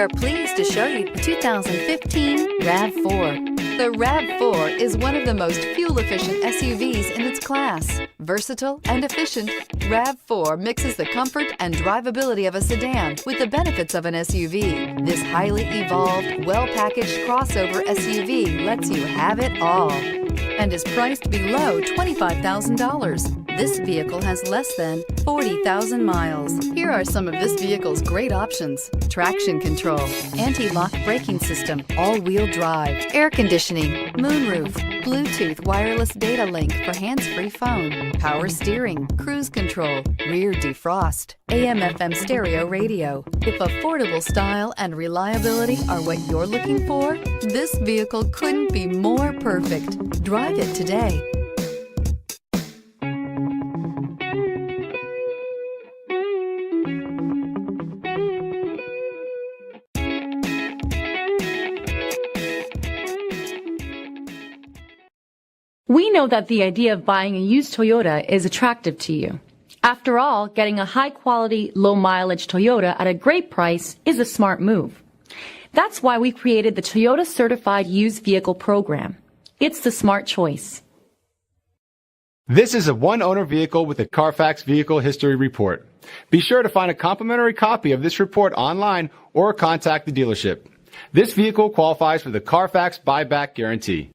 are pleased to show you the 2015 RAV4. The RAV4 is one of the most fuel-efficient SUVs in its class. Versatile and efficient, RAV4 mixes the comfort and drivability of a sedan with the benefits of an SUV. This highly evolved, well-packaged crossover SUV lets you have it all and is priced below $25,000. This vehicle has less than 40,000 miles. Here are some of this vehicle's great options: traction control, anti-lock braking system, all-wheel drive, air conditioning, moonroof, Bluetooth wireless data link for hands-free phone, power steering, cruise control, rear defrost, AM/FM stereo radio. If affordable style and reliability are what you're looking for, this vehicle couldn't be more perfect. Drive it today. We know that the idea of buying a used Toyota is attractive to you. After all, getting a high-quality, low-mileage Toyota at a great price is a smart move. That's why we created the Toyota Certified Used Vehicle Program. It's the smart choice. This is a one-owner vehicle with a Carfax Vehicle History Report. Be sure to find a complimentary copy of this report online or contact the dealership. This vehicle qualifies for the Carfax Buyback Guarantee.